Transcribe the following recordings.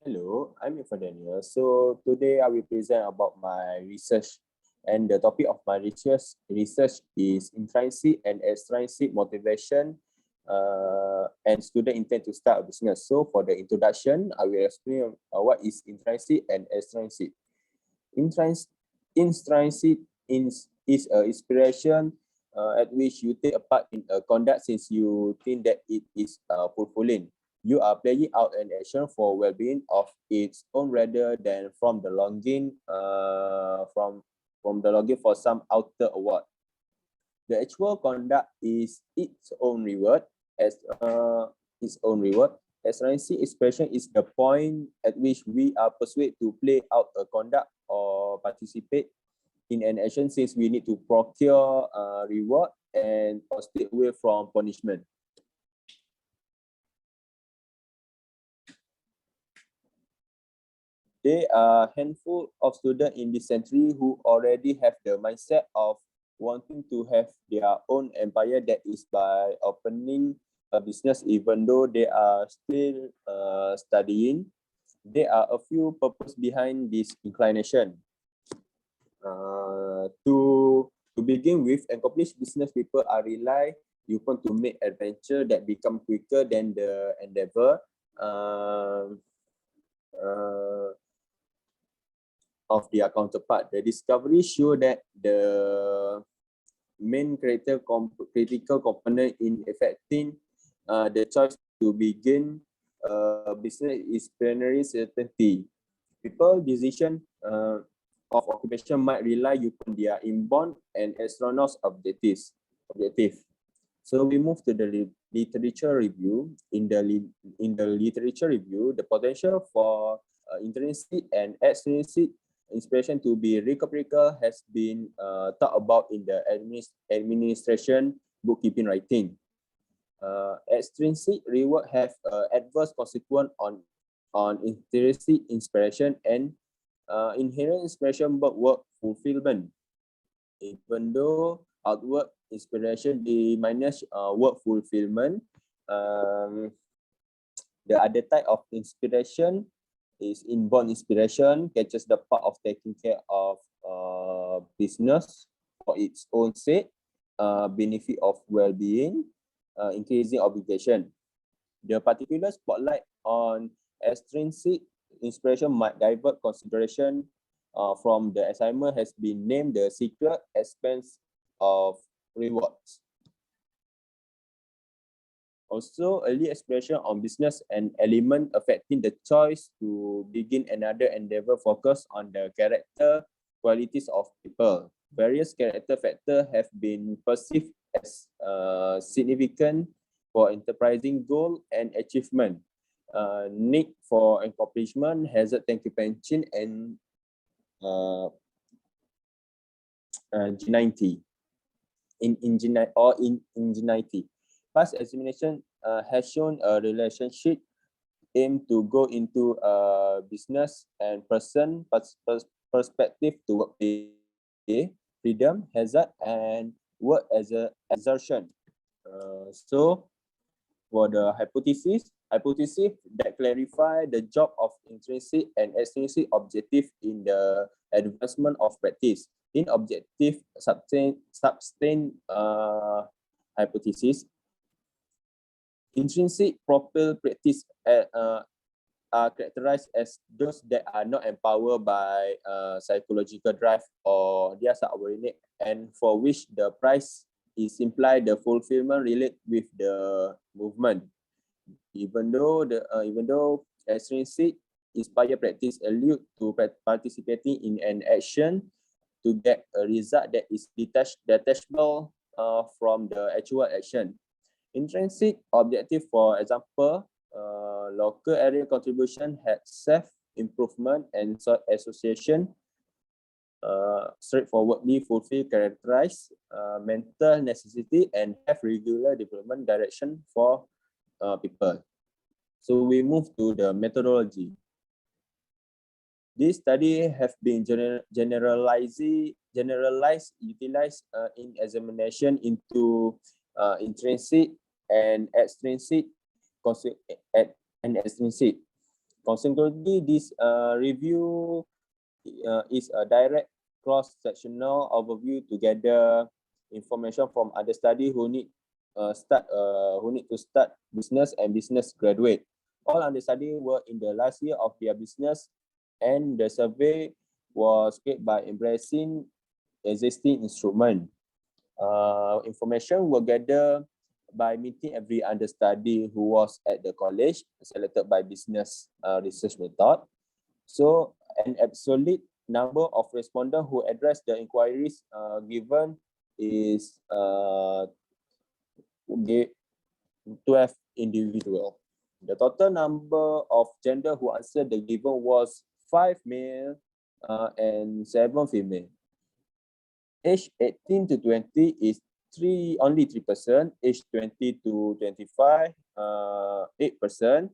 Hello, I'm Daniel. So today I will present about my research, and the topic of my research is intrinsic and extrinsic motivation, and student intend to start a business. So for the introduction, I will explain what is intrinsic and extrinsic. Intrinsic is a inspiration at which you take a part in a conduct since you think that it is fulfilling. You are playing out an action for well-being of its own rather than from the longing from the longing for some outer award. The actual conduct is its own reward as its own reward. Extrinsic expression is the point at which we are persuaded to play out a conduct or participate in an action since we need to procure reward and or stay away from punishment. There are a handful of students in this century who already have the mindset of wanting to have their own empire, that is by opening a business even though they are still studying. There are a few purposes behind this inclination. To begin with, accomplished business people are rely upon to make adventure that become quicker than the endeavor of their counterpart. The discovery show that the main critical component in affecting the choice to begin business is plenary certainty. People decision of occupation might rely upon their inborn and extraneous objective. So we move to the literature review. In the literature review, the potential for intrinsic and extrinsic inspiration to be reciprocal has been talked about in the administration bookkeeping writing. Extrinsic reward have adverse consequence on intrinsic inspiration and inherent inspiration but work fulfillment. Even though outward inspiration diminish work fulfillment, the other type of inspiration is inborn inspiration, catches the part of taking care of business for its own sake, benefit of well-being, increasing obligation. The particular spotlight on extrinsic inspiration might divert consideration from the assignment has been named the secret expense of rewards. Also, early expression on business and element affecting the choice to begin another endeavor focus on the character qualities of people. Various character factors have been perceived as significant for enterprising goal and achievement. Need for accomplishment, hazard tension, and ingenuity. Ingenuity. Past examination has shown a relationship aim to go into a business and person perspective to work pay, freedom, hazard, and work as a exertion. So for the hypothesis that clarify the job of intrinsic and extrinsic objective in the advancement of practice. In objective sustained hypothesis, intrinsic proper practice are characterized as those that are not empowered by psychological drive or they are subordinate, and for which the price is implied the fulfillment relate with the movement. Even though extrinsic inspired practice allude to participating in an action to get a result that is detachable from the actual action. Intrinsic objective, for example, local area contribution had self-improvement and association, straightforwardly fulfill characterize mental necessity and have regular development direction for people. So we move to the methodology. This study have been utilized in examination into intrinsic and extrinsic Consequently, this review is a direct cross-sectional overview to gather information from other study who need to start business and business graduate. All understudy were in the last year of their business, and the survey was created by embracing existing instrument. Information were gathered by meeting every understudy who was at the college, selected by business research method. So an absolute number of respondents who addressed the inquiries given is 12 individual. The total number of gender who answered the given was 5 male and 7 female. Age 18 to 20 is only 3%. Age 20 to 25, 8%,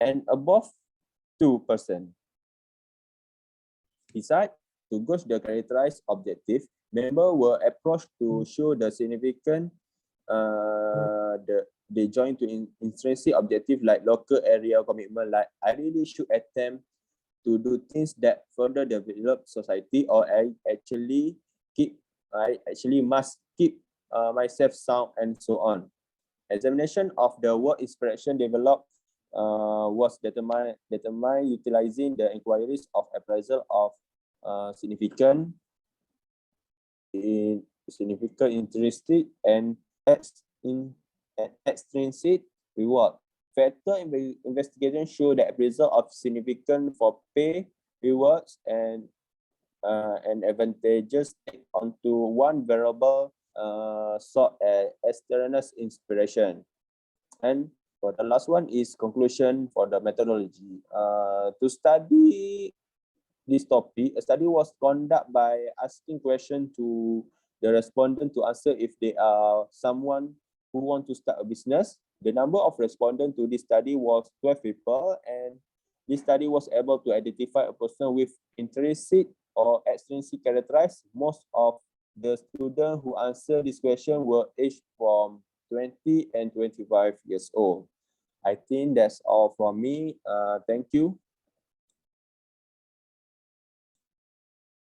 and above 2%. Besides, to gauge the characterized objective, members were approached to show the significant they join to intrinsic objective like local area commitment, like I really should attempt to do things that further develop society, or I actually must keep myself sound, and so on. Examination of the work inspiration developed was determined utilizing the inquiries of appraisal of significant, intrinsic, and extrinsic reward. Factor investigation show that appraisal of significant for pay, rewards, and advantages take onto one variable sought as extraneous inspiration. And for the last one is conclusion for the methodology. To study this topic, a study was conducted by asking questions to the respondent to answer if they are someone who want to start a business. The number of respondents to this study was 12 people, and this study was able to identify a person with intrinsic or extrinsic characteristics. Most of the students who answered this question were aged from 20 and 25 years old. I think that's all from me. Thank you.